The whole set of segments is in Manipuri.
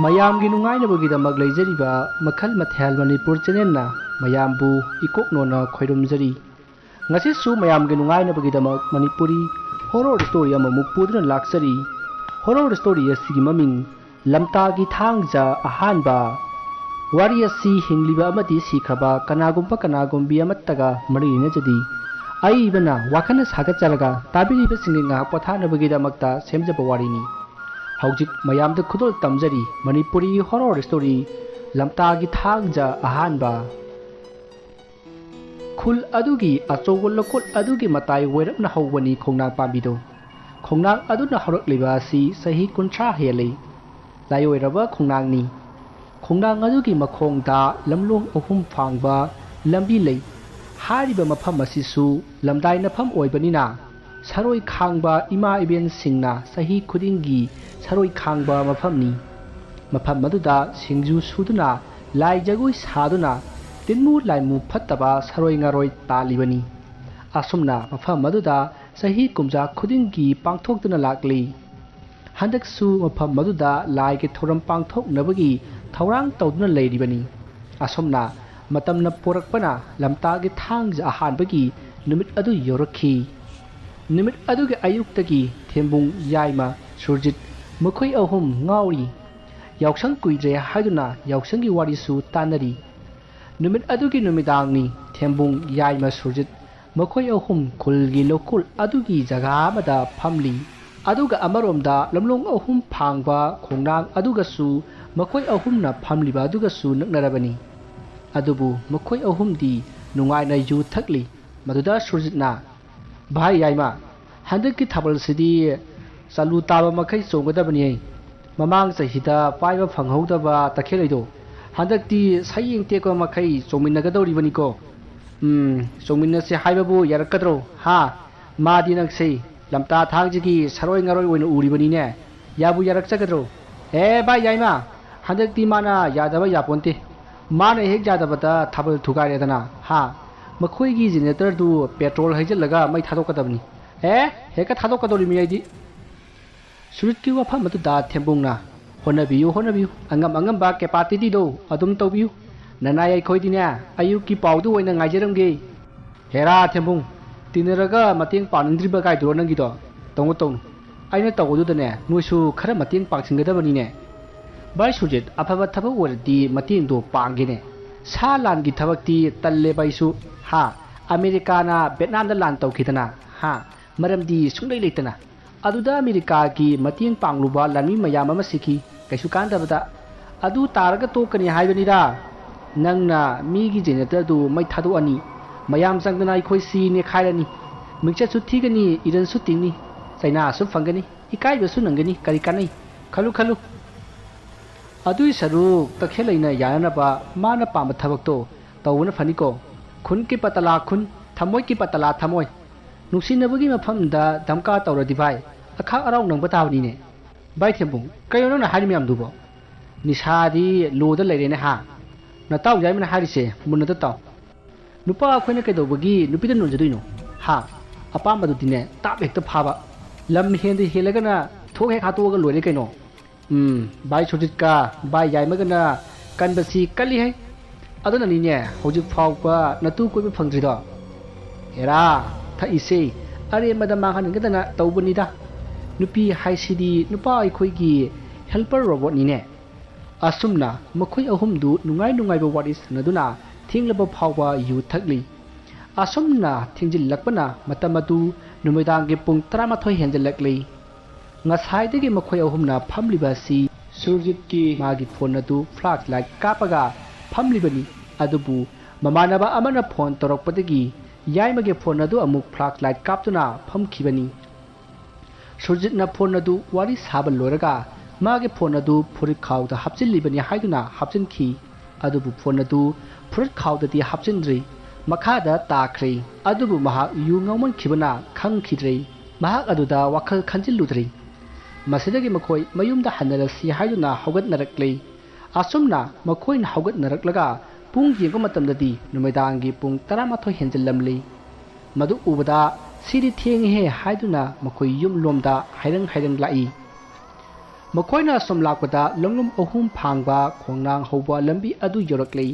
ꯃꯌꯥꯝꯒꯤ ꯅꯨꯡꯉꯥꯏꯅꯕꯒꯤꯗꯃꯛ ꯂꯩꯖꯔꯤꯕ ꯃꯈꯜ ꯃꯊꯦꯜ ꯃꯅꯤꯄꯨꯔ ꯆꯦꯅꯦꯜꯅ ꯃꯌꯥꯝꯕꯨ ꯏꯀꯣꯛꯅꯣꯅ ꯈꯣꯏꯔꯨꯝꯖꯔꯤ ꯉꯁꯤꯁꯨ ꯃꯌꯥꯝꯒꯤ ꯅꯨꯡꯉꯥꯏꯅꯕꯒꯤꯗꯃꯛ ꯃꯅꯤꯄꯨꯔꯤ ꯍꯣꯔꯔ ꯁ꯭ꯇꯣꯔꯤ ꯑꯃꯃꯨꯛ ꯄꯨꯗꯨꯅ ꯂꯥꯛꯆꯔꯤ ꯍꯣꯔꯔ ꯁ꯭ꯇꯣꯔꯤ ꯑꯁꯤꯒꯤ ꯃꯃꯤꯡ ꯂꯝꯇꯥꯒꯤ ꯊꯥꯡꯖ ꯑꯍꯥꯟꯕ ꯋꯥꯔꯤ ꯑꯁꯤ ꯍꯤꯡꯂꯤꯕ ꯑꯃꯗꯤ ꯁꯤꯈ꯭ꯔꯕ ꯀꯅꯥꯒꯨꯝꯕꯤ ꯑꯃꯠꯇꯒ ꯃꯔꯤ ꯂꯩꯅꯖꯗꯤ ꯑꯏꯕꯅ ꯋꯥꯈꯜ ꯁꯥꯒꯠꯆꯔꯒ ꯇꯥꯕꯤꯔꯤꯕꯁꯤꯡꯒꯤ ꯉꯥꯏꯍꯥꯛ ꯄꯣꯊꯥꯅꯕꯒꯤꯗꯃꯛꯇ ꯁꯦꯝꯖꯕ ꯋꯥꯔꯤꯅꯤ ꯍꯧꯖꯤꯛ ꯃꯌꯥꯝꯗ ꯈꯨꯗꯣꯜ ꯇꯝꯖꯔꯤ ꯃꯅꯤꯄꯨꯔꯤ ꯍꯣꯔꯔ ꯁ꯭ꯇꯣꯔꯤ ꯂꯝꯇꯥꯒꯤ ꯊꯥꯡꯖ ꯑꯍꯥꯟꯕ ꯈꯨꯜ ꯑꯗꯨꯒꯤ ꯑꯆꯧꯕ ꯂꯧꯀꯣꯠ ꯑꯗꯨꯒꯤ ꯃꯇꯥꯏ ꯑꯣꯏꯔꯞꯅ ꯍꯧꯕꯅꯤ ꯈꯣꯡꯅꯥꯡ ꯄꯥꯝꯕꯤꯗꯣ ꯈꯣꯡꯅꯥꯡ ꯑꯗꯨꯅ ꯍꯧꯔꯛꯂꯤꯕ ꯑꯁꯤ ꯆꯍꯤ 30 ꯍꯦꯜꯂꯤ ꯂꯥꯏꯑꯣꯏꯔꯕ ꯈꯣꯡꯅꯥꯡꯅꯤ ꯈꯣꯡꯅꯥꯡ ꯑꯗꯨꯒꯤ ꯃꯈꯣꯡꯗ ꯂꯝꯂꯣꯡ 3 ꯐꯥꯡꯕ ꯂꯝꯕꯤ ꯂꯩ ꯍꯥꯏꯔꯤꯕ ꯃꯐꯝ ꯑꯁꯤꯁꯨ ꯂꯝꯗꯥꯏꯅꯐꯝ ꯑꯣꯏꯕꯅꯤꯅ ꯁꯔꯣꯏ ꯈꯥꯡꯕ ꯏꯃꯥ ꯏꯕꯦꯟꯁꯤꯡꯅ ꯆꯍꯤ ꯈꯨꯗꯤꯡꯒꯤ ꯁꯔꯣꯏ ꯈꯥꯡꯕ ꯃꯐꯝꯅꯤ ꯃꯐꯝ ꯑꯗꯨꯗ ꯁꯤꯡꯖꯨ ꯁꯨꯗꯨꯅ ꯂꯥꯏ ꯖꯒꯣꯏ ꯁꯥꯗꯨꯅ ꯇꯤꯟꯃꯨ ꯂꯥꯏꯃꯨ ꯐꯠꯇꯕ ꯁꯔꯣꯏ ꯉꯥꯔꯣꯏ ꯇꯥꯜꯂꯤꯕꯅꯤ ꯑꯁꯨꯝꯅ ꯃꯐꯝ ꯑꯗꯨꯗ ꯆꯍꯤ ꯀꯨꯝꯖꯥ ꯈꯨꯗꯤꯡꯒꯤ ꯄꯥꯡꯊꯣꯛꯇꯨꯅ ꯂꯥꯛꯂꯤ ꯍꯟꯗꯛꯁꯨ ꯃꯐꯝ ꯑꯗꯨꯗ ꯂꯥꯏꯒꯤ ꯊꯧꯔꯝ ꯄꯥꯡꯊꯣꯛꯅꯕꯒꯤ ꯊꯧꯔꯥꯡ ꯇꯧꯗꯨꯅ ꯂꯩꯔꯤꯕꯅꯤ ꯑꯁꯨꯝꯅ ꯃꯇꯝꯅ ꯄꯣꯔꯛꯄꯅ ꯂꯝꯇꯥꯒꯤ ꯊꯥꯡꯖ ꯑꯍꯥꯟꯕꯒꯤ ꯅꯨꯃꯤꯠ ꯑꯗꯨ ꯌꯧꯔꯛꯈꯤ ꯅꯨꯃꯤꯠ ꯑꯗꯨꯒꯤ ꯑꯌꯨꯛꯇꯒꯤ ꯊꯦꯝꯕꯨꯡ ꯌꯥꯏꯃ ꯁꯨꯔꯖꯤꯠ ꯃꯈꯣꯏ ꯑꯍꯨꯝ ꯉꯥꯎꯔꯤ ꯌꯥꯎꯁꯪ ꯀꯨꯏꯗ꯭ꯔꯦ ꯍꯥꯏꯗꯨꯅ ꯌꯥꯎꯁꯪꯒꯤ ꯋꯥꯔꯤꯁꯨ ꯇꯥꯟꯅꯔꯤ ꯅꯨꯃꯤꯠ ꯑꯗꯨꯒꯤ ꯅꯨꯃꯤꯗꯥꯡꯅꯤ ꯊꯦꯝꯕꯨꯡ ꯌꯥꯏꯃ ꯁꯨꯔꯖꯤꯠ ꯃꯈꯣꯏ ꯑꯍꯨꯝ ꯈꯨꯜꯒꯤ ꯂꯧꯀꯣꯜ ꯑꯗꯨꯒꯤ ꯖꯒꯥ ꯑꯃꯗ ꯐꯝꯂꯤ ꯑꯗꯨꯒ ꯑꯃꯔꯣꯝꯗ ꯂꯝꯂꯣꯡ 3 ꯐꯥꯡꯕ ꯈꯣꯡꯅꯥꯡ ꯑꯗꯨꯒꯁꯨ ꯃꯈꯣꯏ ꯑꯍꯨꯝꯅ ꯐꯝꯂꯤꯕ ꯑꯗꯨꯒꯁꯨ ꯅꯛꯅꯔꯕꯅꯤ ꯑꯗꯨꯕꯨ ꯃꯈꯣꯏ ꯑꯍꯨꯝꯗꯤ ꯅꯨꯡꯉꯥꯏꯅ ꯌꯨ ꯊꯛꯂꯤ ꯃꯗꯨꯗ ꯁꯨꯔꯖꯤꯠꯅ ꯚꯥꯏ ꯌꯥꯏꯃ ꯍꯟꯗꯛꯀꯤ ꯊꯥꯕꯜꯁꯤꯗꯤ ꯆꯥꯂꯨ ꯇꯥꯕ ꯃꯈꯩ ꯆꯣꯡꯒꯗꯕꯅꯤ ꯃꯃꯥꯡ ꯆꯍꯤꯗ ꯄꯥꯏꯕ ꯐꯪꯍꯧꯗꯕ ꯇꯈꯦꯜꯂꯩꯗꯣ ꯍꯟꯗꯛꯇꯤ ꯁꯌꯦꯡ ꯇꯦꯛꯄ ꯃꯈꯩ ꯆꯣꯡꯃꯤꯟꯅꯒꯗꯧꯔꯤꯕꯅꯤꯀꯣ ꯆꯣꯡꯃꯤꯟꯅꯁꯦ ꯍꯥꯏꯕꯕꯨ ꯌꯥꯔꯛꯀꯗ꯭ꯔꯣ ꯍꯥ ꯃꯥꯗꯤ ꯅꯪꯁꯦ ꯂꯝꯇꯥ ꯊꯥꯡꯖꯒꯤ ꯁꯔꯣꯏ ꯉꯥꯔꯣꯏ ꯑꯣꯏꯅ ꯎꯔꯤꯕꯅꯤꯅꯦ ꯌꯥꯕꯨ ꯌꯥꯔꯛꯆꯒꯗ꯭ꯔꯣ ꯚꯥꯏ ꯌꯥꯏꯃ ꯍꯟꯗꯛꯇꯤ ꯃꯥꯅ ꯌꯥꯗꯕ ꯌꯥꯄꯣꯟꯇꯦ ꯃꯥꯅ ꯍꯦꯛ ꯌꯥꯗꯕꯗ ꯊꯥꯕꯜ ꯊꯨꯒꯥꯏꯔꯦꯗꯅ ꯍꯥ ꯃꯈꯣꯏꯒꯤ ꯖꯦꯅꯦꯔꯦꯇꯔꯗꯨ ꯄꯦꯇ꯭ꯔꯣꯜ ꯍꯩꯖꯤꯜꯂꯒ ꯃꯩ ꯊꯥꯗꯣꯛꯀꯗꯕꯅꯤ ꯍꯦꯛꯇ ꯊꯥꯗꯣꯛꯀꯗꯧꯔꯤꯃꯤ ꯑꯩꯗꯤ ꯁꯨꯔꯖꯤꯠꯀꯤ ꯋꯥꯐꯝ ꯑꯗꯨꯗ ꯊꯦꯝꯕꯨꯡꯅ ꯍꯣꯠꯅꯕꯤꯌꯨ ꯑꯉꯝꯕ ꯀꯦꯄꯥꯁꯤꯇꯤꯗꯣ ꯑꯗꯨꯝ ꯇꯧꯕꯤꯌꯨ ꯅꯅꯥꯏ ꯑꯩꯈꯣꯏꯗꯤꯅꯦ ꯑꯌꯨꯛꯀꯤ ꯄꯥꯎꯗꯨ ꯑꯣꯏꯅ ꯉꯥꯏꯖꯔꯝꯒꯦ ꯍꯦꯔꯥ ꯊꯦꯝꯕꯨꯡ ꯇꯤꯟꯅꯔꯒ ꯃꯇꯦꯡ ꯄꯥꯡꯅꯤꯡꯗ꯭ꯔꯤꯕ ꯀꯥꯏꯗꯨꯔꯣ ꯅꯪꯒꯤꯗꯣ ꯇꯧꯅꯨ ꯑꯩꯅ ꯇꯧꯕꯗꯨꯗꯅꯦ ꯅꯣꯏꯁꯨ ꯈꯔ ꯃꯇꯦꯡ ꯄꯥꯡꯁꯤꯟꯒꯗꯕꯅꯤꯅꯦ ꯚꯥꯏ ꯁꯨꯔꯖꯤꯠ ꯑꯐꯕ ꯊꯕꯛ ꯑꯣꯏꯔꯗꯤ ꯃꯇꯦꯡꯗꯣ ꯄꯥꯡꯒꯦꯅꯦ ꯁꯥ ꯂꯥꯟꯒꯤ ꯊꯕꯛꯇꯤ ꯇꯜꯂꯦꯕ ꯑꯩꯁꯨ ꯑꯃꯦꯔꯤꯀꯥꯅ ꯚꯦꯠꯅꯥꯝꯗ ꯂꯥꯟ ꯇꯧꯈꯤꯗꯅ ꯃꯔꯝꯗꯤ ꯁꯨꯡꯂꯩ ꯂꯩꯇꯅ ꯑꯗꯨꯗ ꯑꯃꯦꯔꯤꯀꯥꯒꯤ ꯃꯇꯦꯡ ꯄꯥꯡꯂꯨꯕ ꯂꯥꯟꯃꯤ ꯃꯌꯥꯝ ꯑꯃ ꯁꯤꯈꯤ ꯀꯩꯁꯨ ꯀꯥꯟꯗꯕꯗ ꯑꯗꯨ ꯇꯥꯔꯒ ꯇꯣꯛꯀꯅꯤ ꯍꯥꯏꯕꯅꯤꯗ ꯅꯪꯅ ꯃꯤꯒꯤ ꯖꯦꯅꯦꯔꯦꯇꯔꯗꯨ ꯃꯩ ꯊꯥꯗꯣꯛꯑꯅꯤ ꯃꯌꯥꯝ ꯆꯪꯗꯅ ꯑꯩꯈꯣই ꯁꯤ ꯅꯦꯈꯥꯏꯔꯅꯤ ꯃꯤꯡꯆꯠꯁꯨ ꯊꯤꯒꯅꯤ ꯏꯔꯟꯁꯨ ꯇꯤꯡꯅꯤ ꯆꯩꯅꯥꯁꯨ ꯐꯪꯒꯅꯤ ꯏꯀꯥꯏꯕꯁꯨ ꯅꯪꯒꯅꯤ ꯀꯔꯤ ꯀꯥꯟꯅꯩ ꯈꯜꯂꯨ ꯑꯗꯨꯏ ꯁꯔꯨꯛ ꯇꯈꯦꯜꯂꯩꯅ ꯌꯥꯅꯅꯕ ꯃꯥꯅ ꯄꯥꯝꯕ ꯊꯕꯛꯇꯣ ꯇꯧꯕꯅ ꯐꯅꯤꯀꯣ ꯈꯨꯟꯒꯤ ꯄꯇꯂꯥ ꯈꯨꯟ ꯊꯃꯣꯏꯒꯤ ꯄꯇꯂꯥ ꯊꯃꯣꯏ ꯅꯨꯡꯁꯤꯅꯕꯒꯤ ꯃꯐꯝꯗ ꯙꯝꯀꯥ ꯇꯧꯔꯗꯤ ꯚꯥꯏ ꯑꯈꯥꯛ ꯑꯔꯥꯎ ꯅꯪꯕ ꯇꯥꯕꯅꯤꯅꯦ ꯚꯥꯏ ꯊꯦꯝꯕꯨꯡ ꯀꯩꯅꯣ ꯅꯪꯅ ꯍꯥꯏꯔꯤ ꯃꯌꯥꯝꯗꯨꯕꯣ ꯅꯤꯁꯥꯗꯤ ꯂꯣꯗ ꯂꯩꯔꯦꯅꯦ ꯅꯇꯥꯎ ꯌꯥꯏꯃꯅ ꯍꯥꯏꯔꯤꯁꯦ ꯃꯨꯟꯅꯗ ꯇꯥꯎ ꯅꯨꯄꯥ ꯑꯩꯈꯣꯏꯅ ꯀꯩꯗꯧꯕꯒꯤ ꯅꯨꯄꯤꯗ ꯅꯣꯟꯖꯗꯣꯏꯅꯣ ꯑꯄꯥꯝꯕꯗꯨꯗꯤꯅꯦ ꯇꯥꯞ ꯍꯦꯛꯇ ꯐꯥꯕ ꯂꯝ ꯍꯦꯜꯂꯒꯅ ꯊꯣꯛ ꯍꯦꯛ ꯍꯥꯠꯇꯣꯛꯑꯒ ꯂꯣꯏꯔꯦ ꯀꯩꯅꯣ ꯚꯥꯏ ꯁꯨꯔꯖꯤꯠꯀ ꯚꯥꯏ ꯌꯥꯏꯃꯒꯅ ꯀꯟꯕꯁꯤ ꯀꯜꯂꯤꯍꯩ ꯑꯗꯨꯅꯅꯤꯅꯦ ꯍꯧꯖꯤꯛ ꯐꯥꯎꯕ ꯅꯇꯨ ꯀꯣꯏꯕ ꯐꯪꯗ꯭ꯔꯤꯗꯣ ꯍꯦꯔꯥ ꯊꯛꯏꯁꯦ ꯑꯔꯦꯝꯕꯗ ꯃꯥꯡꯍꯟꯒꯗꯅ ꯇꯧꯕꯅꯤꯗ ꯅꯨꯄꯤ ꯍꯥꯏꯁꯤꯗꯤ ꯅꯨꯄꯥ ꯑꯩꯈꯣꯏꯒꯤ ꯍꯦꯜꯄꯔ ꯔꯣꯕꯣꯠꯅꯤꯅꯦ ꯑꯁꯨꯝꯅ ꯃꯈꯣꯏ ꯑꯍꯨꯝꯗꯨ ꯅꯨꯡꯉꯥꯏꯕ ꯋꯥꯔꯤ ꯁꯥꯟꯅꯗꯨꯅ ꯊꯦꯡꯂꯕ ꯐꯥꯎꯕ ꯌꯨ ꯊꯛꯂꯤ ꯑꯁꯨꯝꯅ ꯊꯦꯡꯖꯤꯜꯂꯛꯄꯅ ꯃꯇꯝ ꯑꯗꯨ ꯅꯨꯃꯤꯗꯥꯡꯒꯤ ꯄꯨꯡ 12 ꯍꯦꯟꯖꯜꯂꯛꯂꯤ ꯉꯁꯥꯏꯗꯒꯤ ꯃꯈꯣꯏ ꯑꯍꯨꯝꯅ ꯐꯝꯂꯤꯕ ꯑꯁꯤ ꯁꯨꯔꯖꯤꯠꯀꯤ ꯃꯥꯒꯤ ꯐꯣꯟ ꯑꯗꯨ ꯐ꯭ꯂꯥꯁ ꯂꯥꯏꯠ ꯀꯥꯞꯄꯒ ꯐꯝꯂꯤꯕꯅꯤ ꯑꯗꯨꯕꯨ ꯃꯃꯥꯟꯅꯕ ꯑꯃꯅ ꯐꯣꯟ ꯇꯧꯔꯛꯄꯗꯒꯤ ꯌꯥꯏꯃꯒꯤ ꯐꯣꯟ ꯑꯗꯨ ꯑꯃꯨꯛ ꯐ꯭ꯂꯥꯁ ꯂꯥꯏꯠ ꯀꯥꯞꯇꯨꯅ ꯐꯝꯈꯤꯕꯅꯤ ꯁꯨꯔꯖꯤꯠꯅ ꯐꯣꯟ ꯑꯗꯨ ꯋꯥꯔꯤ ꯁꯥꯕ ꯂꯣꯏꯔꯒ ꯃꯥꯒꯤ ꯐꯣꯟ ꯑꯗꯨ ꯐꯨꯔꯤꯠ ꯈꯥꯎꯗ ꯍꯥꯞꯆꯤꯜꯂꯤꯕꯅꯤ ꯍꯥꯏꯗꯨꯅ ꯍꯥꯞꯆꯤꯟꯈꯤ ꯑꯗꯨꯕꯨ ꯐꯣꯟ ꯑꯗꯨ ꯐꯨꯔꯤꯠ ꯈꯥꯎꯗꯗꯤ ꯍꯥꯞꯆꯤꯟꯗ꯭ꯔꯤ ꯃꯈꯥꯗ ꯇꯥꯈ꯭ꯔꯦ ꯑꯗꯨꯕꯨ ꯃꯍꯥꯛ ꯌꯨ ꯉꯥꯎꯃꯟꯈꯤꯕꯅ ꯈꯪꯈꯤꯗ꯭ꯔꯦ ꯃꯍꯥꯛ ꯑꯗꯨꯗ ꯋꯥꯈꯜ ꯈꯟꯖꯤꯜꯂꯨꯗ꯭ꯔꯤ ꯃꯁꯤꯗꯒꯤ ꯃꯈꯣꯏ ꯃꯌꯨꯝꯗ ꯍꯟꯅꯔꯁꯤ ꯍꯥꯏꯗꯨꯅ ꯍꯧꯒꯠꯅꯔꯛꯂꯦ ꯑꯁꯨꯝꯅ ꯃꯈꯣꯏꯅ ꯍꯧꯒꯠꯅꯔꯛꯂꯒ ꯄꯨꯡ ꯌꯦꯡꯕ ꯃꯇꯝꯗꯗꯤ ꯅꯨꯃꯤꯗꯥꯡꯒꯤ ꯄꯨꯡ 12 ꯍꯦꯟꯖꯜꯂꯝꯂꯤ ꯃꯗꯨ ꯎꯕꯗ ꯁꯤꯗꯤ ꯊꯦꯡꯉꯦꯍꯦ ꯍꯥꯏꯗꯨꯅ ꯃꯈꯣꯏ ꯌꯨꯝꯂꯣꯝꯗ ꯍꯥꯏꯔꯪ ꯂꯥꯛꯏ ꯃꯈꯣꯏꯅ ꯑꯁꯨꯝ ꯂꯥꯛꯄꯗ ꯂꯝꯂꯣꯝ ꯑꯍꯨꯝ ꯐꯥꯡꯕ ꯈꯣꯡꯅꯥꯡ ꯍꯧꯕ ꯂꯝꯕꯤ ꯑꯗꯨ ꯌꯧꯔꯛꯂꯤ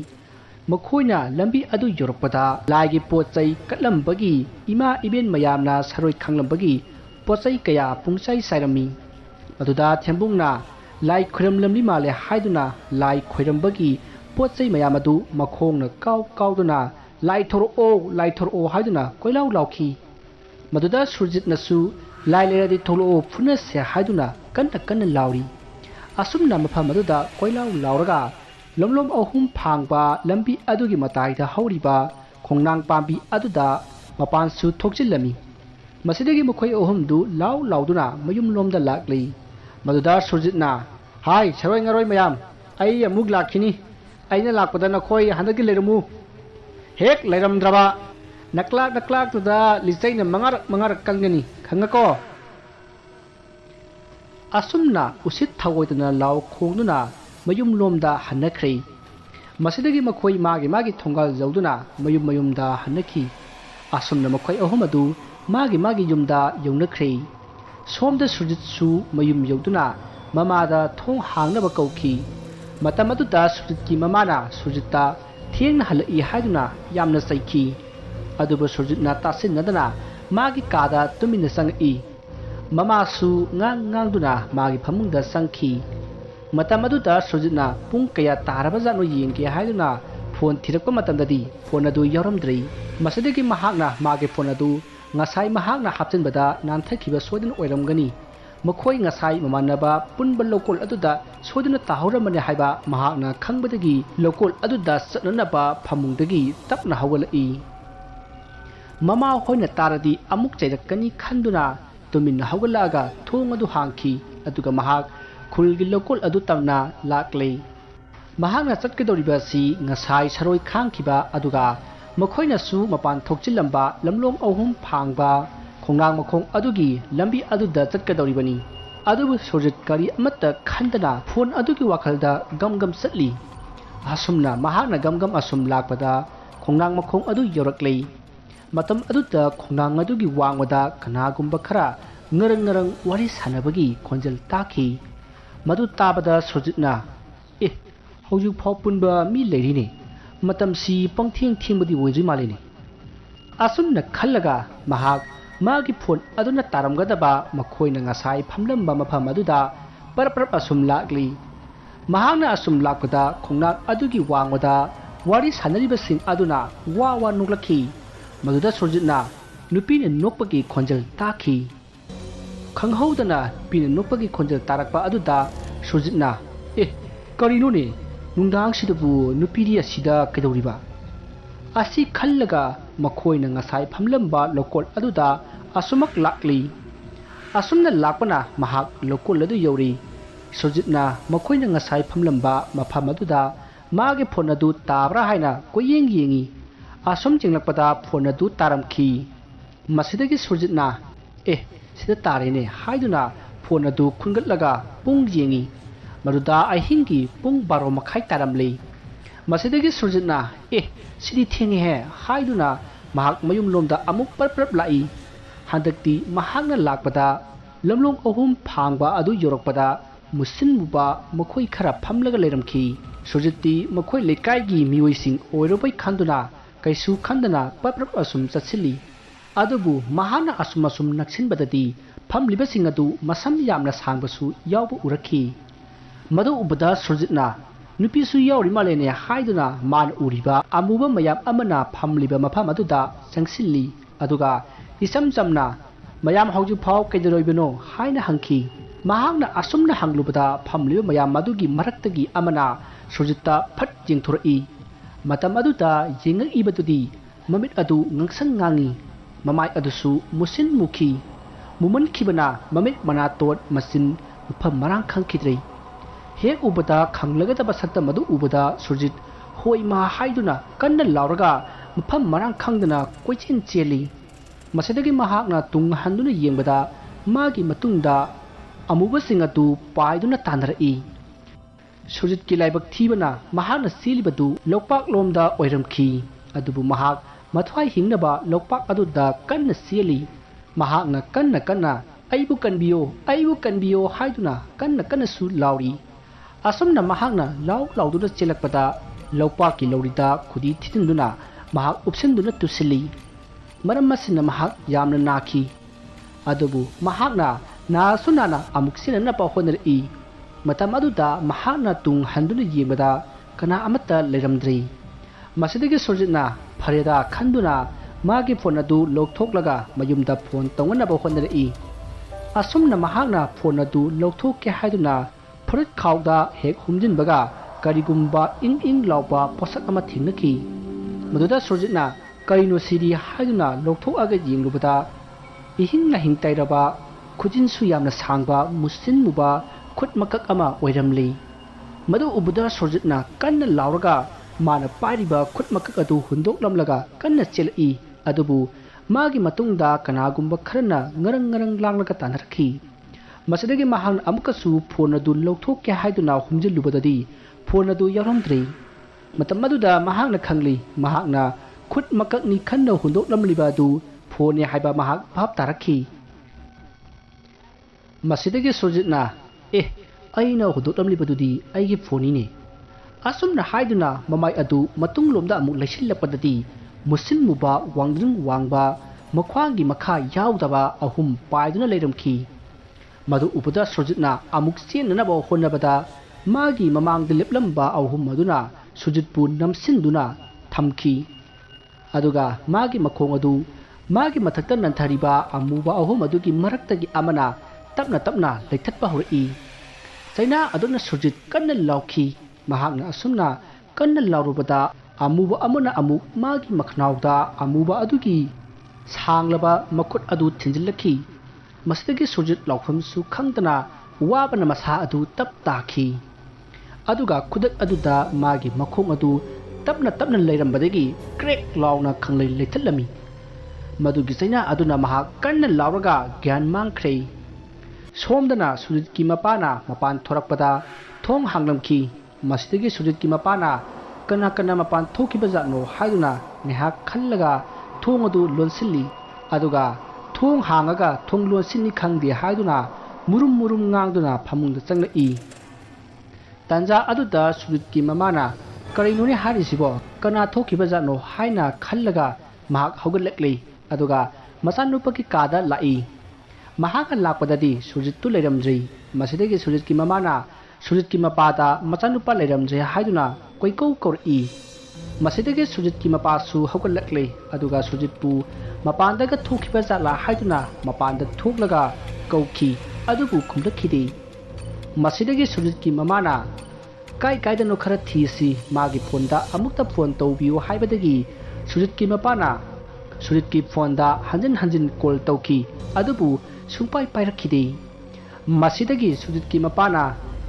ꯃꯈꯣꯏꯅ ꯂꯝꯕꯤ ꯑꯗꯨ ꯌꯧꯔꯛꯄꯗ ꯂꯥꯏꯒꯤ ꯄꯣꯠꯆꯩ ꯀꯠꯂꯝꯕꯒꯤ ꯏꯃꯥ ꯏꯕꯦꯟ ꯃꯌꯥꯝꯅ ꯁꯔꯣꯏ ꯈꯪꯂꯝꯕꯒꯤ ꯄꯣꯠꯆꯩ ꯀꯌꯥ ꯄꯨꯡꯆꯥꯏ ꯆꯥꯏꯔꯝꯃꯤ ꯃꯗꯨꯗ ꯊꯦꯝꯕꯨꯡꯅ ꯂꯥꯏ ꯈꯣꯏꯔꯝꯂꯝꯂꯤ ꯃꯥꯜꯂꯦ ꯍꯥꯏꯗꯨꯅ ꯂꯥꯏ ꯈꯣꯏꯔꯝꯕꯒꯤ ꯄꯣꯠꯆꯩ ꯃꯌꯥꯝ ꯑꯗꯨ ꯃꯈꯣꯡꯅ ꯀꯥꯎꯗꯨꯅ ꯂꯥꯏ ꯊꯣꯔꯛꯑꯣ ꯍꯥꯏꯗꯨꯅ ꯀꯣꯏꯂꯥꯎ ꯂꯥꯎꯈꯤ ꯃꯗꯨꯗ ꯁꯨꯔꯖꯤꯠꯅꯁꯨ ꯂꯥꯏ ꯂꯩꯔꯗꯤ ꯊꯣꯛꯂꯛꯑꯣ ꯐꯨꯅꯁꯦ ꯍꯥꯏꯗꯨꯅ ꯀꯟꯅ ꯂꯥꯎꯔꯤ ꯑꯁꯨꯝꯅ ꯃꯐꯝ ꯑꯗꯨꯗ ꯀꯣꯏꯂꯥꯎ ꯂꯥꯎꯔꯒ ꯂꯝꯂꯣꯝ ꯑꯍꯨꯝ ꯐꯥꯡꯕ ꯂꯝꯕꯤ ꯑꯗꯨꯒꯤ ꯃꯇꯥꯏꯗ ꯍꯧꯔꯤꯕ ꯈꯣꯡꯅꯥꯡ ꯄꯥꯝꯕꯤ ꯑꯗꯨꯗ ꯃꯄꯥꯟꯁꯨ ꯊꯣꯛꯆꯤꯜꯂꯝꯃꯤ ꯃꯁꯤꯗꯒꯤ ꯃꯈꯣꯏ ꯑꯍꯨꯝꯗꯨ ꯂꯥꯎꯗꯨꯅ ꯃꯌꯨꯝꯂꯣꯝꯗ ꯂꯥꯛꯂꯤ ꯃꯗꯨꯗ ꯁꯨꯔꯖꯤꯠꯅ ꯍꯥꯏ ꯁꯔꯣꯏ ꯉꯔꯣꯏ ꯃꯌꯥꯝ ꯑꯩ ꯑꯃꯨꯛ ꯂꯥꯛꯈꯤꯅꯤ ꯑꯩꯅ ꯂꯥꯛꯄꯗ ꯅꯈꯣꯏ ꯍꯟꯗꯛꯀꯤ ꯂꯩꯔꯝꯃꯨ ꯍꯦꯛ ꯂꯩꯔꯝꯗ꯭ꯔꯕ ꯅꯛꯂꯥꯛꯇꯨꯗ ꯂꯤꯆꯩꯅ ꯃꯉꯥꯔꯛ ꯀꯟꯒꯅꯤ ꯈꯪꯉꯀꯣ ꯑꯁꯨꯝꯅ ꯎꯁꯤꯠ ꯊꯑꯣꯏꯗꯅ ꯂꯥꯎ ꯈꯣꯡꯗꯨꯅ ꯃꯌꯨꯝꯂꯣꯝꯗ ꯍꯟꯅꯈ꯭ꯔꯦ ꯃꯁꯤꯗꯒꯤ ꯃꯈꯣꯏ ꯃꯥꯒꯤ ꯊꯣꯡꯒꯥꯜ ꯌꯧꯗꯨꯅ ꯃꯌꯨꯝꯗ ꯍꯟꯅꯈꯤ ꯑꯁꯨꯝꯅ ꯃꯈꯣꯏ ꯑꯍꯨꯝ ꯑꯗꯨ ꯃꯥꯒꯤ ꯌꯨꯝꯗ ꯌꯧꯅꯈ꯭ꯔꯦ ꯁꯣꯝꯗ ꯁꯨꯔꯖꯤꯠꯁꯨ ꯃꯌꯨꯝ ꯌꯧꯗꯨꯅ ꯃꯃꯥꯗ ꯊꯣꯡ ꯍꯥꯡꯅꯕ ꯀꯧꯈꯤ ꯃꯇꯝ ꯑꯗꯨꯗ ꯁꯨꯔꯖꯤꯠꯀꯤ ꯃꯃꯥꯅ ꯁꯨꯔꯖꯤꯠꯇ ꯊꯦꯡꯅ ꯍꯜꯂꯛꯏ ꯍꯥꯏꯗꯨꯅ ꯌꯥꯝꯅ ꯆꯩꯈꯤ ꯑꯗꯨꯕꯨ ꯁꯨꯔꯖꯤꯠꯅ ꯇꯥꯁꯤꯟꯅꯗꯅ ꯃꯥꯒꯤ ꯀꯥꯗ ꯇꯨꯃꯤꯟꯅ ꯆꯪꯉꯛꯏ ꯃꯃꯥꯁꯨ ꯉꯥꯡꯗꯨꯅ ꯃꯥꯒꯤ ꯐꯃꯨꯡꯗ ꯆꯪꯈꯤ ꯃꯇꯝ ꯑꯗꯨꯗ ꯁꯨꯔꯖꯤꯠꯅ ꯄꯨꯡ ꯀꯌꯥ ꯇꯥꯔꯕꯖꯥꯠꯅꯣ ꯌꯦꯡꯒꯦ ꯍꯥꯏꯗꯨꯅ ꯐꯣꯟ ꯊꯤꯔꯛꯄ ꯃꯇꯝꯗꯗꯤ ꯐꯣꯟ ꯑꯗꯨ ꯌꯥꯎꯔꯝꯗ꯭ꯔꯦ ꯃꯁꯤꯗꯒꯤ ꯃꯍꯥꯛꯅ ꯃꯥꯒꯤ ꯐꯣꯟ ꯑꯗꯨ ꯉꯁꯥꯏ ꯃꯍꯥꯛꯅ ꯍꯥꯞꯆꯤꯟꯕꯗ ꯅꯥꯟꯊꯈꯤꯕ ꯁꯣꯏꯗꯅ ꯑꯣꯏꯔꯝꯒꯅꯤ ꯃꯈꯣꯏ ꯉꯁꯥꯏ ꯃꯃꯥꯟꯅꯕ ꯄꯨꯟꯕ ꯂꯧꯀꯣꯜ ꯑꯗꯨꯗ ꯁꯣꯏꯗꯅ ꯇꯥꯍꯧꯔꯝꯕꯅꯤ ꯍꯥꯏꯕ ꯃꯍꯥꯛꯅ ꯈꯪꯕꯗꯒꯤ ꯂꯧꯀꯣꯜ ꯑꯗꯨꯗ ꯆꯠꯅꯅꯕ ꯐꯃꯨꯡꯗꯒꯤ ꯇꯞꯅ ꯍꯧꯒꯠꯂꯛꯏ ꯃꯃꯥ ꯍꯣꯏꯅ ꯇꯥꯔꯗꯤ ꯑꯃꯨꯛ ꯆꯩꯔꯛꯀꯅꯤ ꯈꯟꯗꯨꯅ ꯇꯨꯃꯤꯟꯅ ꯍꯧꯒꯠꯂꯛꯑꯒ ꯊꯣꯡ ꯑꯗꯨ ꯍꯥꯡꯈꯤ ꯑꯗꯨꯒ ꯃꯍꯥꯛ ꯈꯨꯜꯒꯤ ꯂꯧꯀꯣꯜ ꯑꯗꯨ ꯇꯝꯅ ꯂꯥꯛꯂꯦ ꯃꯍꯥꯛꯅ ꯆꯠꯀꯗꯧꯔꯤꯕ ꯑꯁꯤ ꯉꯁꯥꯏ ꯁꯔꯣꯏ ꯈꯥꯡꯈꯤꯕ ꯑꯗꯨꯒ ꯃꯈꯣꯏꯅꯁꯨ ꯃꯄꯥꯟ ꯊꯣꯛꯆꯤꯜꯂꯝꯕ ꯂꯝꯂꯣꯡ ꯑꯍꯨꯝ ꯐꯥꯡꯕ ꯈꯣꯡꯅꯥꯡ ꯃꯈꯣꯡ ꯑꯗꯨꯒꯤ ꯂꯝꯕꯤ ꯑꯗꯨꯗ ꯆꯠꯀꯗꯧꯔꯤꯕꯅꯤ ꯑꯗꯨꯕꯨ ꯁꯨꯔꯖꯤꯠ ꯀꯔꯤ ꯑꯃꯠꯇ ꯈꯟꯗꯅ ꯐꯣꯟ ꯑꯗꯨꯒꯤ ꯋꯥꯈꯜꯗ ꯒꯝ ꯆꯠꯂꯤ ꯑꯁꯨꯝꯅ ꯃꯍꯥꯛꯅ ꯒꯝ ꯑꯁꯨꯝ ꯂꯥꯛꯄꯗ ꯈꯣꯡꯅꯥꯡ ꯃꯈꯣꯡ ꯑꯗꯨ ꯌꯧꯔꯛꯂꯦ ꯃꯇꯝ ꯑꯗꯨꯗ ꯈꯣꯡꯅꯥꯡ ꯑꯗꯨꯒꯤ ꯋꯥꯡꯃꯗ ꯀꯅꯥꯒꯨꯝꯕ ꯈꯔ ꯉꯔꯪ ꯋꯥꯔꯤ ꯁꯥꯟꯅꯕꯒꯤ ꯈꯣꯟꯖꯦꯜ ꯇꯥꯈꯤ ꯃꯗꯨ ꯇꯥꯕꯗ ꯁꯨꯔꯖꯤꯠꯅ ꯍꯧꯖꯤꯛꯐꯥꯎ ꯄꯨꯟꯕ ꯃꯤ ꯂꯩꯔꯤꯅꯦ ꯃꯇꯝꯁꯤ ꯊꯦꯡꯕꯗꯤ ꯑꯣꯏꯗ꯭ꯔꯤ ꯃꯥꯜꯂꯤꯅꯦ ꯑꯁꯨꯝꯅ ꯈꯜꯂꯒ ꯃꯍꯥꯛ ꯃꯥꯒꯤ ꯐꯣꯟ ꯑꯗꯨꯅ ꯇꯥꯔꯝꯒꯗꯕ ꯃꯈꯣꯏꯅ ꯉꯁꯥꯏ ꯐꯝꯂꯝꯕ ꯃꯐꯝ ꯑꯗꯨꯗ ꯄꯔꯞ ꯑꯁꯨꯝ ꯂꯥꯛꯂꯤ ꯃꯍꯥꯛꯅ ꯑꯁꯨꯝ ꯂꯥꯛꯄꯗ ꯈꯣꯡꯅꯥꯡ ꯑꯗꯨꯒꯤ ꯋꯥꯡꯃꯗ ꯋꯥꯔꯤ ꯁꯥꯟꯅꯔꯤꯕꯁꯤꯡ ꯑꯗꯨꯅ ꯋꯥ ꯅꯣꯛꯂꯛꯈꯤ ꯃꯗꯨꯗ ꯁꯨꯔꯖꯤꯠꯅ ꯅꯨꯄꯤꯅ ꯅꯣꯛꯄꯒꯤ ꯈꯣꯟꯖꯦꯜ ꯇꯥꯈꯤ ꯈꯪꯍꯧꯗꯅ ꯅꯨꯄꯤꯅ ꯅꯣꯛꯄꯒꯤ ꯈꯣꯟꯖꯦꯜ ꯇꯥꯔꯛꯄ ꯑꯗꯨꯗ ꯁꯨꯔꯖꯤꯠꯅ ꯀꯔꯤꯅꯣꯅꯦ ꯅꯨꯡꯗꯥꯡꯁꯤꯗꯕꯨ ꯅꯨꯄꯤꯗꯤ ꯑꯁꯤꯗ ꯀꯩꯗꯧꯔꯤꯕ ꯑꯁꯤ ꯈꯜꯂꯒ ꯃꯈꯣꯏꯅ ꯉꯁꯥꯏ ꯐꯝꯂꯝꯕ ꯂꯧꯀꯣꯜ ꯑꯗꯨꯗ ꯑꯁꯨꯃꯛ ꯂꯥꯛꯂꯤ ꯑꯁꯨꯝꯅ ꯂꯥꯛꯄꯅ ꯃꯍꯥꯛ ꯂꯧꯀꯣꯜ ꯑꯗꯨ ꯌꯧꯔꯤ ꯁꯨꯔꯖꯤꯠꯅ ꯃꯈꯣꯏꯅ ꯉꯁꯥꯏ ꯐꯝꯂꯝꯕ ꯃꯐꯝ ꯑꯗꯨꯗ ꯃꯥꯒꯤ ꯐꯣꯟ ꯑꯗꯨ ꯇꯥꯕ꯭ꯔꯥ ꯍꯥꯏꯅ ꯀꯣꯏꯌꯦꯡ ꯌꯦꯡꯉꯤ ꯑꯁꯨꯝ ꯌꯦꯡꯂꯛꯄꯗ ꯐꯣꯟ ꯑꯗꯨ ꯇꯥꯔꯝꯈꯤ ꯃꯁꯤꯗꯒꯤ ꯁꯨꯔꯖꯤꯠꯅ ꯁꯤꯗ ꯇꯥꯔꯦꯅꯦ ꯍꯥꯏꯗꯨꯅ ꯐꯣꯟ ꯑꯗꯨ ꯈꯨꯟꯒꯠꯂꯒ ꯄꯨꯡ ꯌꯦꯡꯉꯤ ꯃꯗꯨꯗ ꯑꯍꯤꯡꯒꯤ ꯄꯨꯡ 12:30 ꯇꯥꯔꯝꯂꯤ ꯃꯁꯤꯗꯒꯤ ꯁꯨꯔꯖꯤꯠꯅ ꯁꯤꯗꯤ ꯊꯦꯡꯉꯦꯍꯦ ꯍꯥꯏꯗꯨꯅ ꯃꯍꯥꯛ ꯃꯌꯨꯝꯂꯣꯝꯗ ꯑꯃꯨꯛ ꯄꯔꯞ ꯂꯥꯛꯏ ꯍꯟꯗꯛꯇꯤ ꯃꯍꯥꯛꯅ ꯂꯥꯛꯄꯗ ꯂꯝꯂꯣꯡ ꯑꯍꯨꯝ ꯐꯥꯡꯕ ꯑꯗꯨ ꯌꯧꯔꯛꯄꯗ ꯃꯨꯁꯤꯟꯃꯨꯕ ꯃꯈꯣꯏ ꯈꯔ ꯐꯝꯂꯒ ꯂꯩꯔꯝꯈꯤ ꯁꯨꯔꯖꯤꯠꯇꯤ ꯃꯈꯣꯏ ꯂꯩꯀꯥꯏꯒꯤ ꯃꯤꯑꯣꯏꯁꯤꯡ ꯑꯣꯏꯔꯕꯣꯏ ꯈꯟꯗꯨꯅ ꯀꯩꯁꯨ ꯈꯟꯗꯅ ꯄꯔꯞ ꯑꯁꯨꯝ ꯆꯠꯁꯤꯜꯂꯤ ꯑꯗꯨꯕꯨ ꯃꯍꯥꯛꯅ ꯑꯁꯨꯝ ꯅꯛꯁꯤꯟꯕꯗꯗꯤ ꯐꯝꯂꯤꯕꯁꯤꯡ ꯑꯗꯨ ꯃꯁꯝ ꯌꯥꯝꯅ ꯁꯥꯡꯕꯁꯨ ꯌꯥꯎꯕ ꯎꯔꯛꯈꯤ ꯃꯗꯨ ꯎꯕꯗ ꯁꯨꯔꯖꯤꯠꯅ ꯅꯨꯄꯤꯁꯨ ꯌꯥꯎꯔꯤ ꯃꯥꯜꯂꯦꯅꯦ ꯍꯥꯏꯗꯨꯅ ꯃꯥꯅ ꯎꯔꯤꯕ ꯑꯃꯨꯕ ꯃꯌꯥꯝ ꯑꯃꯅ ꯐꯝꯂꯤꯕ ꯃꯐꯝ ꯑꯗꯨꯗ ꯆꯪꯁꯤꯜꯂꯤ ꯑꯗꯨꯒ ꯏꯆꯝ ꯆꯝꯅ ꯃꯌꯥꯝ ꯍꯧꯖꯤꯛꯐꯥꯎ ꯀꯩꯗꯧꯔꯤꯕꯅꯣ ꯍꯥꯏꯅ ꯍꯪꯈꯤ ꯃꯍꯥꯛꯅ ꯑꯁꯨꯝꯅ ꯍꯪꯂꯨꯕꯗ ꯐꯝꯂꯤꯕ ꯃꯌꯥꯝ ꯑꯗꯨꯒꯤ ꯃꯔꯛꯇꯒꯤ ꯑꯃꯅ ꯁꯨꯔꯖꯤꯠꯇ ꯐꯠ ꯌꯦꯡꯊꯣꯔꯛꯏ ꯃꯇꯝ ꯑꯗꯨꯗ ꯌꯦꯡꯉꯛꯏꯕꯗꯨꯗꯤ ꯃꯃꯤꯠ ꯑꯗꯨ ꯉꯥꯡꯁꯪ ꯉꯥꯡꯉꯤ ꯃꯃꯥꯏ ꯑꯗꯨꯁꯨ ꯃꯨꯁꯤꯟ ꯃꯨꯈꯤ ꯃꯨꯃꯟꯈꯤꯕꯅ ꯃꯃꯤꯠ ꯃꯅꯥꯇꯣꯟ ꯃꯆꯤꯟ ꯃꯐꯝ ꯃꯔꯥꯡ ꯈꯪꯈꯤꯗ꯭ꯔꯦ ꯍꯦꯛ ꯎꯕꯗ ꯈꯪꯂꯒꯗꯕ ꯁꯛꯇꯝ ꯑꯗꯨ ꯎꯕꯗ ꯁꯨꯔꯖꯤꯠ ꯍꯣꯏ ꯃꯥ ꯍꯥꯏꯗꯨꯅ ꯀꯟꯅ ꯂꯥꯎꯔꯒ ꯃꯐꯝ ꯃꯔꯥꯡ ꯈꯪꯗꯅ ꯀꯣꯏꯆꯦꯟ ꯆꯦꯜꯂꯤ ꯃꯁꯤꯗꯒꯤ ꯃꯍꯥꯛꯅ ꯇꯨꯡ ꯍꯟꯗꯨꯅ ꯌꯦꯡꯕꯗ ꯃꯥꯒꯤ ꯃꯇꯨꯡꯗ ꯑꯃꯨꯕꯁꯤꯡ ꯑꯗꯨ ꯄꯥꯏꯗꯨꯅ ꯇꯥꯟꯅꯔꯛꯏ ꯁꯨꯔꯖꯤꯠꯀꯤ ꯂꯥꯏꯕꯛ ꯊꯤꯕꯅ ꯃꯍꯥꯛꯅ ꯆꯦꯜꯂꯤꯕꯗꯨ ꯂꯧꯄꯥꯛꯂꯣꯝꯗ ꯑꯣꯏꯔꯝꯈꯤ ꯑꯗꯨꯕꯨ ꯃꯍꯥꯛ ꯃꯊ꯭ꯋꯥꯏ ꯍꯤꯡꯅꯕ ꯂꯧꯄꯥꯛ ꯑꯗꯨꯗ ꯀꯟꯅ ꯆꯦꯜꯂꯤ ꯃꯍꯥꯛꯅ ꯀꯟꯅ aibu kanbiyo haiduna kanna su lauri asomna mahakna lauduna chelakpada laupa ki laurida khudi thitinduna mahak upsinduna tusili maram masina mahak yamna naki adubu mahakna na sunana amuk sinana pa honri matam aduda mahakna tung handuna yebada kana amata leramdri masidagi surjitna phareda khanduna magi phone adu lokthoklaga mayumda phone tongana ba honri asomna mahakna phone adu lokthok ke haiduna फुरत खाउदा हेक हुमजिनबगा करिगुम्बा इंग लाउबा पोसक अमा थिंगनखि मदुदा सुरजितना करिनो सिरि हाइदुना लोकथोआगे यिंगलुबदा इहिंग हिंग ताइरबा खुजिनसु यामना सांगबा मुसिन मुबा खुद मकक अमा ओइरमलि मदु उबुदा सुरजितना कन्न लाउरगा माना पाइरिबा खुद मकक अदु हुंदोकलमलगा कन्न चेलइ अदुबु मागी मतुंगदा कनागुम्बा खरना ngरंग लांगलगा तानरखि मसदगी महान अमुकसु फोन अदु लौथोके हाइदुना हुमजिलुबददी फोन अदु यारमद्रि मतम मदुदा महाकना खंगली महाकना खुद मककनी खन्नो हुंदोकलमलिबा अदु फोन ने हाइबा महाक भाब तारखि मसदगी सुरजितना अइना हुंदोकलमलिबदुदी अइगी फोनिने असुमना हाइदुना ममाय अदु मतुंगलोमदा अमुक लैसिलपददी मुसिन मुबा वांगद्रिंग वांगबा मख्वांगी मखा यावदबा अहुम पाइदुना लेरमखि मधु उपदा सुरजितना अमुक चेननबा होनबदा मागी ममांग दिलिपलंबा अहुम मदुना सुजितपु नमसिनदुना थमखि अदुगा मागी मखोंग अदु मागी मथक्ता नंथरिबा अमुबा अहुम अदुगी मरक्तगी अमना तपना लेथतबा होरई चैना अदुना सुजित कन्न लाउखि महाकना असुमना कन्न लाउरुबदा अमुबा अमना अमुक मागी मखनाउदा अमुबा अदुगी सांगलबा मखुत अदु थिंजिलखि मसदगी सुरजित लाउफमसु खंगतना वाबना मसा अदु तप ताखि अदुगा खुदक अदुदा मागी मखोंग अदु तपना लेरमबदगी क्रेक लाउना खंगलै लेथलमी मदुगी चैना अदुना महा कन्न लाउरगा ज्ञान मांगख्रै सोमदना सुरजित की मपाना मपान थोरकपदा थोंग हांगलमखि मसदगी सुरजित की मपाना कना मपान थोखिबजानो हाइदुना नेहा खल्लगा थोंग अदु लोनसिल्ली अदुगा थोंग हांगागा थोंग लोनसिन्नी खंगदे हाइदुना मुरुम ngang फामुंग चंगलई तंजा अदुदा सुरजित की ममाना करिनुने हारिसिबो कना थोखिबजानो हाइना खल्लगा महाक हौगलक्लै अदुगा मचानुपकी कादा लाई महाका लापददी सुरजित तु लेरमद्रि मसिदगी सुरजित की ममाना सुरजित की मपादा मचानुपा लेरमद्रि हाइदुना कोइकौ कौरई मसिदगी सुरजित की मपासु हौगलक्लै अदुगा सुरजितपु मपानदगा थोखिबजाला हाइदुना मपानदा थोकलगा कौखि अदुबु खुमलखिदे मसिदगी सुरजित की ममाना काइदनो खरा थीसी मागी फोनदा अमुक्ता फोन तौबियो हाइबदगी सुरजित की मपाना सुरजित की फोनदा हंजिन कॉल तौखि अदुबु सुंपाई पाइरखिदे मसिदगी सुरजित की मपाना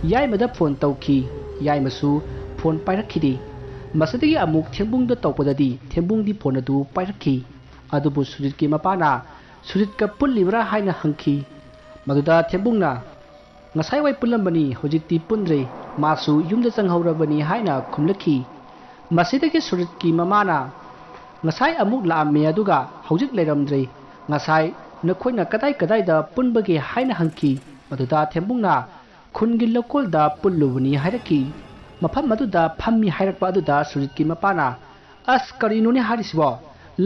याइमदा फोन तौखि याइमसु फोन पाइरखिदे मसिदगी अमुक थेंबुंगदा तौपददी थेंबुंगदी फोन अदु पाइरखि अदुबु सुरजित की मपाना सुरजित का पुल्लिबरा हाइना हंखि मदुदा थेंबुंगना ngасai wai pullambani hojikti pundre masu yumda changhorabani haina khumlakhi masidagi surit ki mamana ngasai amuk laame aduga hojik leiramdre ngasai nakhoina kadai da punbagi haina hangki maduda thembungna khungi lokol da pullubani hairaki mafam maduda phammi hairakpa aduda surit ki mapana as karinuni harisbo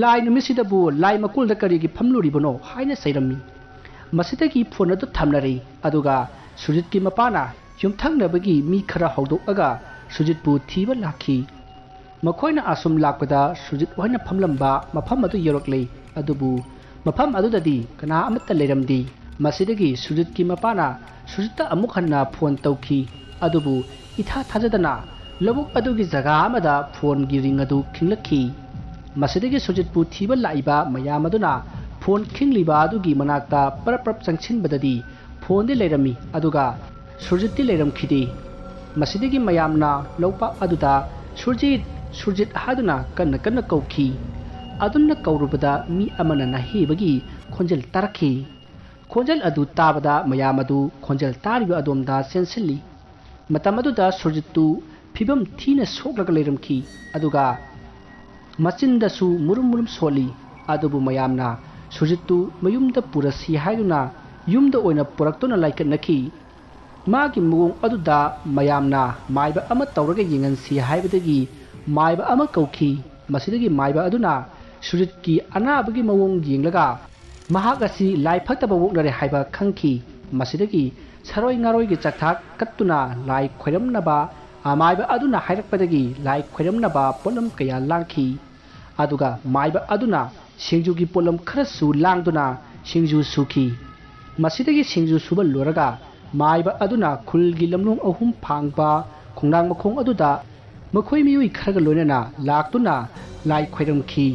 lai numisidabu lai makul da karigi phamluribono haina sairami masidagi phone adu thamnari aduga Surjit की मपाना युमथंगनबगी मी खरा हौदोकगा सुरजितपु थीबा लाखि मखोइना आसुम लाकपदा सुरजित होइना फमलंबा मफम अदु यरकलै अदुबु मफम अदुददी कना अमत्ता लेरमदी मसिदगी सुरजित की मपाना सुरजित अमुक हन्ना फोन तौखि अदुबु इथा थाजदना लबुक अदुगी जगा अमदा फोन गी रिंग अदु खिंगलखि मसिदगी सुरजितपु थीबा लाइबा मयाम अदुना फोन खिंगलिबा अदुगी मनाक्ता परप्रप चंगछिनबददी फोन दे लेरमी अदुगा सुरजित लेरमखिदे मसिदगी मयामना लौपा अदुदा सुरजित हादुना कन्न कौखि अदुन्ना कौरुबदा मी अमना नाहिबगी खोंजल तारखि खोंजल अदु ताबदा मयाम अदु खोंजल तारिबा अदोमदा सेंसिल्ली मतम अदुदा सुरजितु फिबम थीना सोकलग लेरमखि अदुगा मचिंदसु मुरुम सोली अदुबु मयामना सुरजितु मयुमदा पुरसी हायदुना ꯌꯨꯝꯗ ꯑꯣꯏꯅ ꯄꯨꯔꯛꯇꯨꯅ ꯂꯥꯏꯀꯠꯅꯈꯤ ꯃꯥꯒꯤ ꯃꯑꯣꯡ ꯑꯗꯨꯗ ꯃꯌꯥꯝꯅ ꯃꯥꯏꯕ ꯑꯃ ꯇꯧꯔꯒ ꯌꯦꯡꯍꯟꯁꯤ ꯍꯥꯏꯕꯗꯒꯤ ꯃꯥꯏꯕ ꯑꯃ ꯀꯧꯈꯤ ꯃꯁꯤꯗꯒꯤ ꯃꯥꯏꯕ ꯑꯗꯨꯅ ꯁꯨꯔꯖꯤꯠꯀꯤ ꯑꯅꯥꯕꯒꯤ ꯃꯑꯣꯡ ꯌꯦꯡꯂꯒ ꯃꯍꯥꯛ ꯑꯁꯤ ꯂꯥꯏ ꯐꯠꯇꯕ ꯑꯣꯛꯅꯔꯦ ꯍꯥꯏꯕ ꯈꯪꯈꯤ ꯃꯁꯤꯗꯒꯤ ꯁꯔꯣꯏ ꯉꯥꯔꯣꯏꯒꯤ ꯆꯥꯛꯊꯥꯛ ꯀꯠꯇꯨꯅ ꯂꯥꯏ ꯈꯣꯏꯔꯝꯅꯕ ꯃꯥꯏꯕ ꯑꯗꯨꯅ ꯍꯥꯏꯔꯛꯄꯗꯒꯤ ꯂꯥꯏ ꯈꯣꯏꯔꯝꯅꯕ ꯄꯣꯠꯂꯝ ꯀꯌꯥ ꯂꯥꯡꯈꯤ ꯑꯗꯨꯒ ꯃꯥꯏꯕ ꯑꯗꯨꯅ ꯁꯤꯡꯖꯨꯒꯤ ꯄꯣꯠꯂꯝ ꯈꯔꯁꯨ ꯂꯥꯡꯗꯨꯅ ꯁꯤꯡꯖꯨ ꯁꯨꯈꯤ ꯃꯁꯤꯗꯒꯤ ꯁꯤꯡꯖꯨ ꯁꯨꯕ ꯂꯣꯏꯔꯒ ꯃꯥꯏꯕ ꯑꯗꯨꯅ ꯈꯨꯜꯒꯤ ꯂꯝꯂꯣꯡ ꯑꯍꯨꯝ ꯐꯥꯡꯕ ꯈꯣꯡꯅꯥꯡ ꯃꯈꯣꯡ ꯑꯗꯨꯗ ꯃꯈꯣꯏ ꯃꯤꯑꯣꯏ ꯈꯔꯒ ꯂꯣꯏꯅꯅ ꯂꯥꯛꯇꯨꯅ ꯂꯥꯏ ꯈꯣꯏꯔꯝꯈꯤ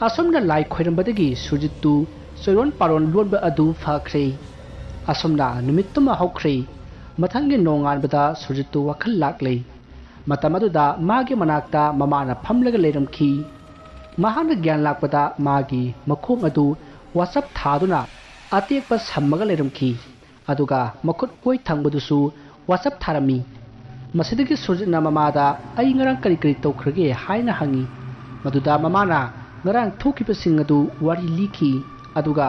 ꯑꯁꯣꯝꯅ ꯂꯥꯏ ꯈꯣꯏꯔꯝꯕꯗꯒꯤ ꯁꯨꯔꯖꯤꯠꯇꯨ ꯆꯣꯏꯔꯣꯟ ꯄꯥꯔꯣꯟ ꯂꯣꯟꯕ ꯑꯗꯨ ꯐꯈ꯭ꯔꯦ ꯑꯁꯣꯝꯅ ꯅꯨꯃꯤꯠꯇꯨꯃ ꯍꯧꯈ꯭ꯔꯦ ꯃꯊꯪꯒꯤ ꯅꯣꯡꯉꯥꯟꯕꯗ ꯁꯨꯔꯖꯤꯠꯇꯨ ꯋꯥꯈꯜ ꯂꯥꯛꯂꯦ ꯃꯇꯝ ꯑꯗꯨꯗ ꯃꯥꯒꯤ ꯃꯅꯥꯛꯇ ꯃꯃꯥꯅ ꯐꯝꯂꯒ ꯂꯩꯔꯝꯈꯤ ꯃꯍꯥꯛꯅ ꯒ꯭ꯌꯥꯟ ꯂꯥꯛꯄꯗ ꯃꯥꯒꯤ ꯃꯈꯣꯡ ꯑꯗꯨ ꯋꯥꯆꯞ ꯊꯥꯗꯨꯅ ꯑꯇꯦꯛꯄ ꯁꯝꯃꯒ ꯂꯩꯔꯝꯈꯤ ꯑꯗꯨꯒ ꯃꯈꯨꯠ ꯑꯣꯏ ꯊꯪꯕꯗꯨꯁꯨ ꯋꯥꯆꯞ ꯊꯥꯔꯝꯃꯤ ꯃꯁꯤꯗꯒꯤ ꯁꯨꯔꯖꯤꯠꯅ ꯃꯃꯥꯗ ꯑꯩ ꯉꯔꯥꯡ ꯀꯔꯤ ꯀꯔꯤ ꯇꯧꯈ꯭ꯔꯒꯦ ꯍꯥꯏꯅ ꯍꯪꯉꯤ ꯃꯗꯨꯗ ꯃꯃꯥꯅ ꯉꯔꯥꯡ ꯊꯣꯛꯈꯤꯕꯁꯤꯡ ꯑꯗꯨ ꯋꯥꯔꯤ ꯂꯤꯈꯤ ꯑꯗꯨꯒ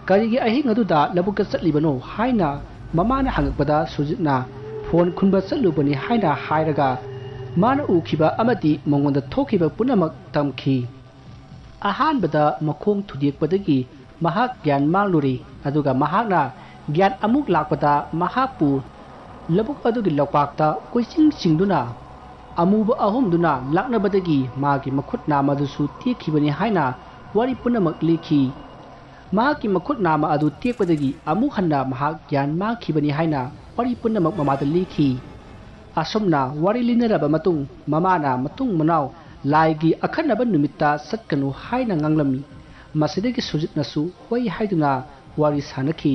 ꯀꯔꯤꯒꯤ ꯑꯍꯤꯡ ꯑꯗꯨꯗ ꯂꯧꯕꯨꯛꯇ ꯆꯠꯂꯤꯕꯅꯣ ꯍꯥꯏꯅ ꯃꯃꯥꯅ ꯍꯪꯉꯛꯄꯗ ꯁꯨꯔꯖꯤꯠꯅ ꯐꯣꯟ ꯈꯨꯟꯕ ꯆꯠꯂꯨꯕꯅꯤ ꯍꯥꯏꯅ ꯍꯥꯏꯔꯒ ꯃꯥꯅ ꯎꯈꯤꯕ ꯑꯃꯗꯤ ꯃꯉꯣꯟꯗ ꯊꯣꯛꯈꯤꯕ ꯄꯨꯝꯅꯃꯛ ꯇꯝꯈꯤ ꯑꯍꯥꯟꯕꯗ ꯃꯈꯣꯡ ꯊꯨꯗꯦꯛꯄꯗꯒꯤ ꯃꯍꯥꯛ ꯒ꯭ꯌꯥꯟ ꯃꯥꯡꯂꯨꯔꯦ ꯑꯗꯨꯒ ꯃꯍꯥꯛꯅ ꯒ꯭ꯌꯥꯟ ꯑꯃꯨꯛ ꯂꯥꯛꯄꯗ ꯃꯍꯥꯛꯄꯨ ꯂꯧꯕꯨꯛ ꯑꯗꯨꯒꯤ ꯂꯧꯄꯥꯛꯇ ꯀꯣꯏꯆꯤꯡ ꯆꯤꯡꯗꯨꯅ ꯑꯃꯨꯕ ꯑꯍꯨꯝꯗꯨꯅ ꯂꯥꯛꯅꯕꯗꯒꯤ ꯃꯥꯒꯤ ꯃꯈꯨꯠ ꯅꯥꯝꯃ ꯑꯗꯨꯁꯨ ꯇꯦꯛꯈꯤꯕꯅꯤ ꯍꯥꯏꯅ ꯋꯥꯔꯤ ꯄꯨꯝꯅꯃꯛ ꯂꯤꯈꯤ ꯃꯍꯥꯛꯀꯤ ꯃꯈꯨꯠ ꯅꯥꯝꯃ ꯑꯗꯨ ꯇꯦꯛꯄꯗꯒꯤ ꯑꯃꯨꯛ ꯍꯟꯅ ꯃꯍꯥꯛ ꯒ꯭ꯌꯥꯟ ꯃꯥꯡꯈꯤꯕꯅꯤ ꯍꯥꯏꯅ ꯋꯥꯔꯤ ꯄꯨꯝꯅꯃꯛ ꯃꯃꯥꯗ ꯂꯤꯈꯤ ꯑꯁꯨꯝꯅ ꯋꯥꯔꯤ ꯂꯤꯅꯔꯕ ꯃꯇꯨꯡ ꯃꯃꯥꯅ ꯃꯇꯨꯡ ꯃꯅꯥꯎ ꯂꯥꯏꯒꯤ ꯑꯈꯟꯅꯕ ꯅꯨꯃꯤꯠꯇ ꯆꯠꯀꯅꯨ ꯍꯥꯏꯅ ꯉꯥꯡꯂꯝꯃꯤ ꯃꯁꯤꯗꯒꯤ ꯁꯨꯔꯖꯤꯠꯅꯁꯨ ꯍꯣꯏ ꯍꯥꯏꯗꯨꯅ ꯋꯥꯔꯤ ꯁꯥꯅꯈꯤ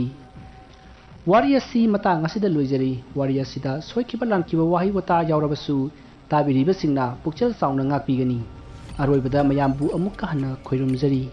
ꯋꯥꯔꯤ ꯑꯁꯤ ꯃꯇꯥꯡ ꯑꯁꯤꯗ ꯂꯣꯏꯖꯔꯤ ꯋꯥꯔꯤ ꯑꯁꯤꯗ ꯁꯣꯏꯈꯤꯕ ꯂꯥꯟꯈꯤꯕ ꯋꯥꯍꯩ ꯋꯥꯇꯥ ꯌꯥꯎꯔꯕꯁꯨ ꯇꯥꯕꯤꯔꯤꯕꯁꯤꯡꯅ ꯄꯨꯛꯆꯦꯜ ꯆꯥꯎꯅ ꯉꯥꯛꯄꯤꯒꯅꯤ ꯑꯔꯣꯏꯕꯗ ꯃꯌꯥꯝꯕꯨ ꯑꯃꯨꯛꯀ ꯍꯟꯅ ꯈꯣꯏꯔꯨꯝꯖꯔꯤ